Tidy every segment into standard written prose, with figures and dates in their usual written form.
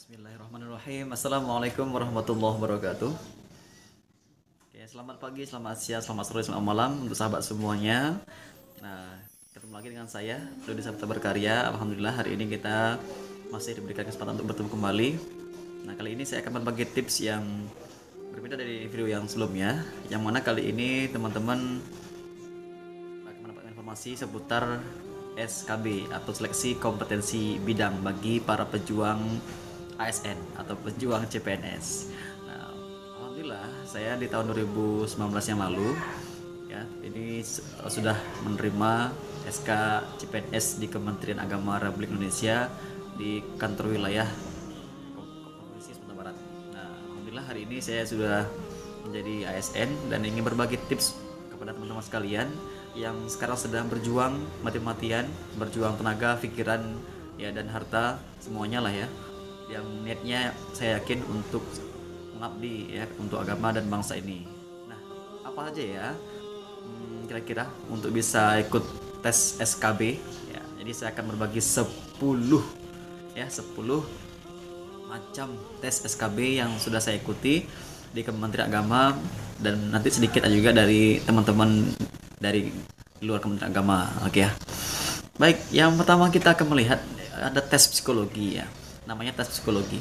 Bismillahirrahmanirrahim. Assalamualaikum warahmatullahi wabarakatuh. Oke, selamat pagi, selamat siang, selamat sore, selamat malam untuk sahabat semuanya. Nah, ketemu lagi dengan saya, Dodi Sabta Berkarya. Alhamdulillah hari ini kita masih diberikan kesempatan untuk bertemu kembali. Nah, kali ini saya akan berbagi tips yang berbeda dari video yang sebelumnya. Yang mana kali ini teman-teman akan mendapatkan informasi seputar SKB atau seleksi kompetensi bidang bagi para pejuang ASN atau pejuang CPNS. Nah, alhamdulillah saya di tahun 2019 yang lalu ya ini sudah menerima SK CPNS di Kementerian Agama Republik Indonesia di kantor wilayah Provinsi Sumatera Barat. Nah, alhamdulillah hari ini saya sudah menjadi ASN dan ingin berbagi tips kepada teman-teman sekalian yang sekarang sedang berjuang mati-matian, berjuang tenaga, pikiran, ya dan harta semuanya lah ya. Yang niatnya saya yakin untuk mengabdi ya untuk agama dan bangsa ini. Nah, apa aja ya kira-kira untuk bisa ikut tes SKB ya. Jadi saya akan berbagi 10 ya 10 macam tes SKB yang sudah saya ikuti di Kementerian Agama dan nanti sedikit juga dari teman-teman dari luar Kementerian Agama. Oke ya. Baik, yang pertama kita akan melihat ada tes psikologi ya. Namanya tes psikologi.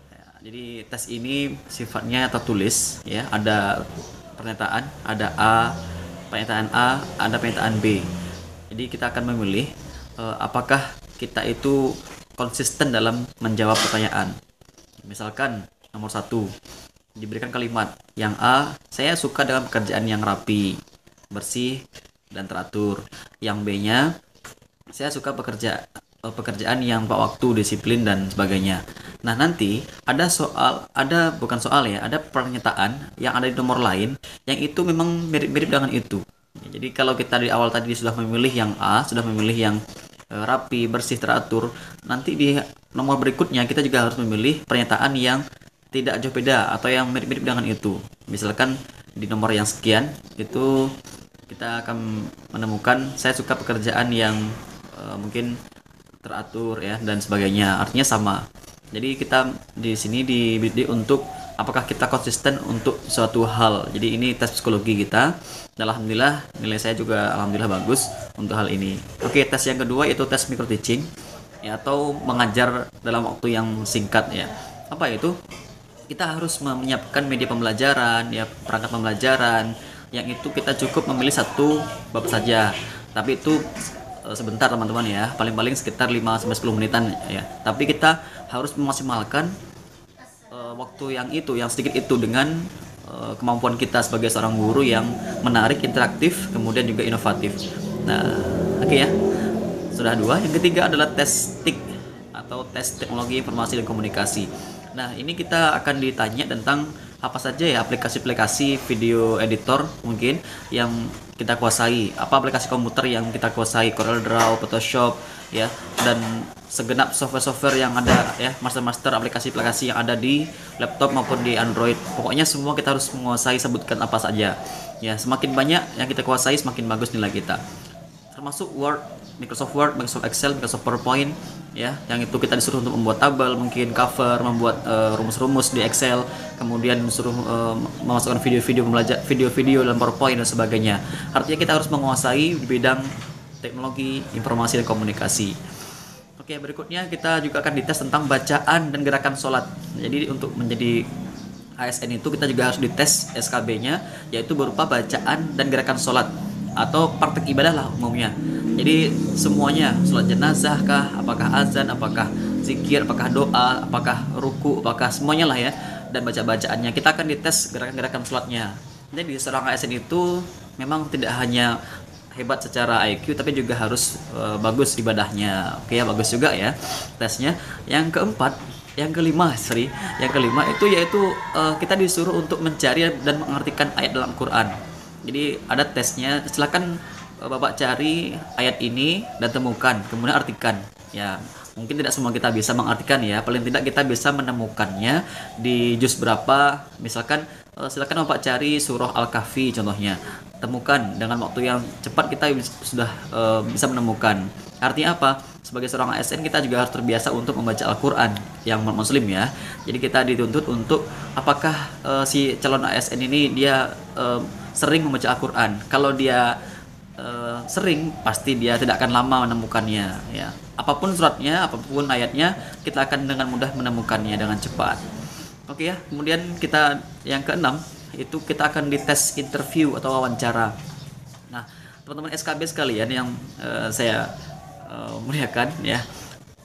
Ya, jadi tes ini sifatnya tertulis ya, ada pernyataan, ada pernyataan A, ada pernyataan B. Jadi kita akan memilih apakah kita itu konsisten dalam menjawab pertanyaan. Misalkan nomor 1 diberikan kalimat yang A, saya suka dengan pekerjaan yang rapi, bersih dan teratur. Yang B-nya, saya suka pekerjaan yang pak waktu, disiplin dan sebagainya. Nah, nanti ada ada pernyataan yang ada di nomor lain yang itu memang mirip-mirip dengan itu. Jadi kalau kita di awal tadi sudah memilih yang A, sudah memilih yang rapi, bersih, teratur, nanti di nomor berikutnya kita juga harus memilih pernyataan yang tidak jauh beda atau yang mirip-mirip dengan itu. Misalkan di nomor yang sekian itu kita akan menemukan saya suka pekerjaan yang mungkin teratur ya dan sebagainya. Artinya sama. Jadi kita di sini dibidik untuk apakah kita konsisten untuk suatu hal. Jadi ini tes psikologi kita. Dan alhamdulillah nilai saya juga alhamdulillah bagus untuk hal ini. Oke, tes yang kedua yaitu tes micro teaching ya, atau mengajar dalam waktu yang singkat ya. Apa itu? Kita harus menyiapkan media pembelajaran ya, perangkat pembelajaran yang itu kita cukup memilih satu bab saja. Tapi itu sebentar teman-teman ya, paling-paling sekitar 5-10 menitan ya. Tapi kita harus memaksimalkan waktu yang sedikit itu dengan kemampuan kita sebagai seorang guru yang menarik, interaktif, kemudian juga inovatif. Nah, oke ya. Sudah 2. Yang ketiga adalah tes TIK atau tes teknologi informasi dan komunikasi. Nah, ini kita akan ditanya tentang apa saja ya aplikasi-aplikasi video editor mungkin yang kita kuasai, apa aplikasi komputer yang kita kuasai, CorelDRAW, Photoshop ya, dan segenap software-software yang ada ya, master aplikasi-aplikasi yang ada di laptop maupun di Android. Pokoknya semua kita harus menguasai, sebutkan apa saja. Ya, semakin banyak yang kita kuasai semakin bagus nilai kita. Termasuk Word, Microsoft Word, Microsoft Excel, Microsoft PowerPoint ya, yang itu kita disuruh untuk membuat tabel, mungkin cover, membuat rumus-rumus di Excel, kemudian disuruh memasukkan video-video dalam PowerPoint dan sebagainya. Artinya kita harus menguasai di bidang teknologi, informasi dan komunikasi. Oke, berikutnya kita juga akan dites tentang bacaan dan gerakan sholat. Jadi untuk menjadi ASN itu kita juga harus dites SKB-nya, yaitu berupa bacaan dan gerakan sholat atau praktek ibadah lah umumnya. Jadi semuanya, sholat jenazah kah, apakah azan, apakah zikir, apakah doa, apakah ruku, apakah semuanya lah ya, dan baca-bacaannya. Kita akan dites gerakan-gerakan sholatnya. Jadi seorang ASN itu memang tidak hanya hebat secara IQ tapi juga harus bagus ibadahnya. Oke ya, bagus juga ya tesnya. Yang kelima itu yaitu kita disuruh untuk mencari dan mengartikan ayat dalam Quran. Jadi ada tesnya, silakan Bapak cari ayat ini dan temukan, kemudian artikan. Ya, mungkin tidak semua kita bisa mengartikan ya, paling tidak kita bisa menemukannya di juz berapa. Misalkan silakan Bapak cari surah Al-Kahfi contohnya. Temukan dengan waktu yang cepat kita sudah bisa menemukan. Artinya apa? sebagai seorang ASN kita juga harus terbiasa untuk membaca Al-Quran yang muslim ya. Jadi kita dituntut untuk apakah si calon ASN ini dia sering membaca Al-Quran. Kalau dia sering, pasti dia tidak akan lama menemukannya ya. Apapun suratnya, apapun ayatnya, kita akan dengan mudah menemukannya dengan cepat. Oke ya. Kemudian kita yang keenam itu kita akan dites interview atau wawancara. Nah, teman-teman SKB sekalian yang saya muliakan ya.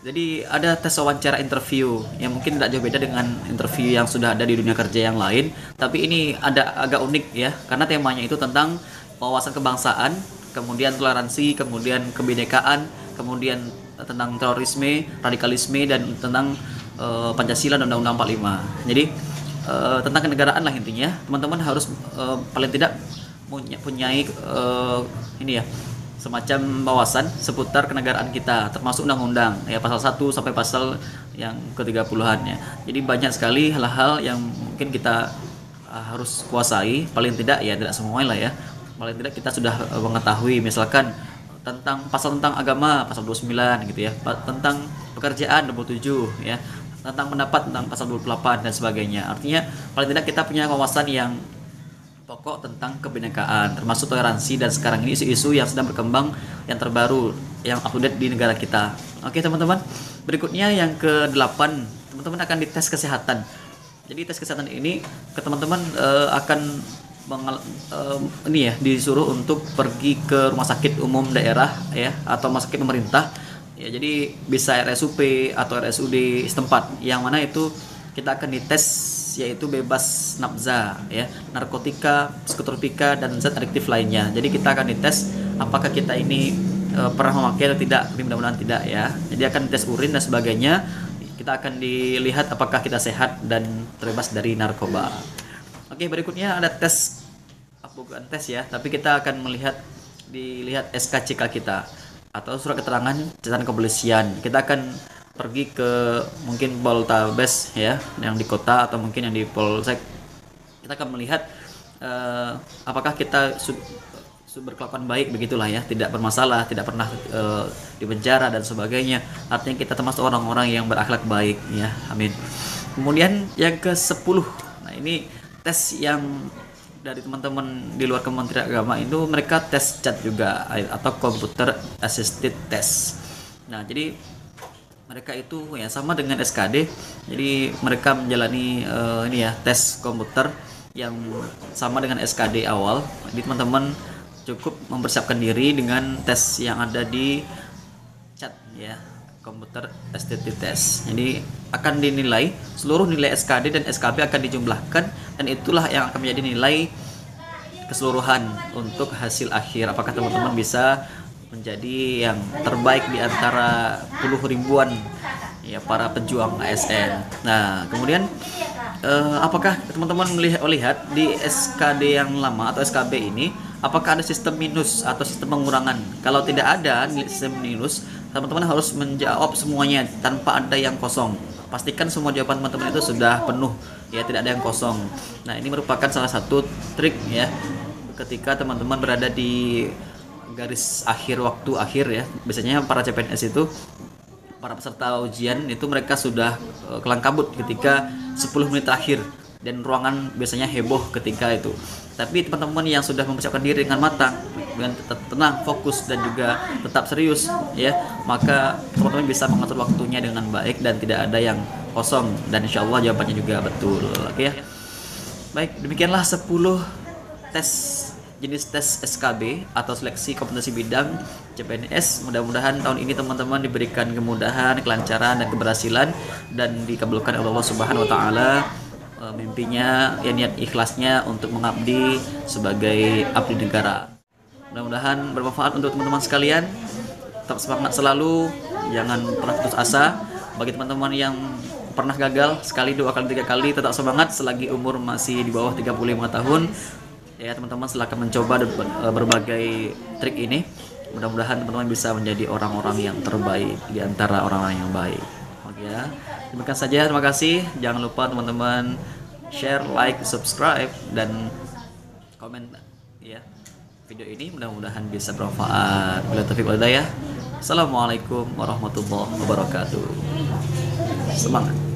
Jadi ada tes wawancara interview yang mungkin tidak jauh beda dengan interview yang sudah ada di dunia kerja yang lain, tapi ini ada agak unik ya, karena temanya itu tentang wawasan kebangsaan, kemudian toleransi, kemudian kebinekaan, kemudian tentang terorisme, radikalisme, dan tentang Pancasila dan Undang-Undang 45. Jadi tentang kenegaraan lah intinya. Teman-teman harus paling tidak punyai ini ya, semacam wawasan seputar kenegaraan kita, termasuk undang-undang ya, pasal 1 sampai pasal yang ke-30-an ya. Jadi banyak sekali hal-hal yang mungkin kita harus kuasai, paling tidak ya, tidak semuanya lah ya. Paling tidak kita sudah mengetahui misalkan tentang pasal tentang agama pasal 29 gitu ya, tentang pekerjaan 27 ya, tentang pendapat tentang pasal 28 dan sebagainya. Artinya paling tidak kita punya wawasan yang pokok tentang kebinekaan, termasuk toleransi, dan sekarang ini isu-isu yang sedang berkembang yang terbaru, yang update di negara kita. Oke teman-teman, berikutnya yang ke-8, teman-teman akan dites kesehatan. Jadi tes kesehatan ini ke teman-teman akan ini ya, disuruh untuk pergi ke rumah sakit umum daerah ya, atau rumah sakit pemerintah ya. Jadi bisa RSUP atau RSUD setempat, yang mana itu kita akan dites, yaitu bebas nafza ya, narkotika, psikotropika, dan zat adiktif lainnya. Jadi kita akan dites apakah kita ini pernah memakai atau tidak. Mudah-mudahan tidak ya. Jadi akan dites urin dan sebagainya. Kita akan dilihat apakah kita sehat dan terbebas dari narkoba. Oke, berikutnya ada tes, bukan tes ya, tapi kita akan dilihat SKCK kita atau surat keterangan catatan kepolisian. Kita akan pergi ke mungkin Poltabes ya, yang di kota, atau mungkin yang di Polsek. Kita akan melihat apakah kita berkelakuan baik, begitulah ya, tidak bermasalah, tidak pernah di penjara dan sebagainya. Artinya kita termasuk orang-orang yang berakhlak baik ya. Amin. Kemudian yang ke-10, nah ini tes yang dari teman-teman di luar Kementerian Agama itu, mereka tes CAT juga atau Computer Assisted Test. Nah, jadi mereka itu ya sama dengan SKD. Jadi mereka menjalani ini ya, tes komputer yang sama dengan SKD awal. Jadi teman-teman cukup mempersiapkan diri dengan tes yang ada di CAT ya, Computer Assisted Test. Jadi akan dinilai seluruh nilai SKD dan SKB akan dijumlahkan, dan itulah yang akan menjadi nilai keseluruhan untuk hasil akhir. Apakah teman-teman bisa menjadi yang terbaik di antara puluh ribuan ya para pejuang ASN. Nah, kemudian apakah teman-teman melihat di SKD yang lama atau SKB ini, apakah ada sistem minus atau sistem pengurangan? Kalau tidak ada sistem minus, teman-teman harus menjawab semuanya tanpa ada yang kosong. Pastikan semua jawaban teman-teman itu sudah penuh ya, tidak ada yang kosong. Nah, ini merupakan salah satu trik ya, ketika teman-teman berada di garis akhir, waktu akhir ya. Biasanya para CPNS itu, para peserta ujian itu, mereka sudah kelang kabut ketika 10 menit terakhir, dan ruangan biasanya heboh ketika itu. Tapi teman-teman yang sudah mempersiapkan diri dengan matang, dengan tenang, fokus, dan juga tetap serius ya, maka teman-teman bisa mengatur waktunya dengan baik dan tidak ada yang kosong, dan insya Allah jawabannya juga betul. Oke ya. Baik, demikianlah 10 tes, jenis tes SKB atau seleksi kompetensi bidang CPNS. Mudah-mudahan tahun ini teman-teman diberikan kemudahan, kelancaran, dan keberhasilan, dan dikabulkan oleh Allah Subhanahu wa taala mimpinya, ya, niat ikhlasnya untuk mengabdi sebagai abdi negara. Mudah-mudahan bermanfaat untuk teman-teman sekalian. Tetap semangat selalu, jangan pernah putus asa. Bagi teman-teman yang pernah gagal sekali, 2 kali, 3 kali, tetap semangat selagi umur masih di bawah 35 tahun. Ya teman-teman, silakan mencoba berbagai trik ini. Mudah-mudahan teman-teman bisa menjadi orang-orang yang terbaik di antara orang-orang yang baik. Oke ya. Demikian saja, terima kasih. Jangan lupa teman-teman share, like, subscribe, dan komen ya. video ini, mudah-mudahan bisa bermanfaat. Bila taufiq wal hidayah. Assalamualaikum warahmatullahi wabarakatuh. Semangat.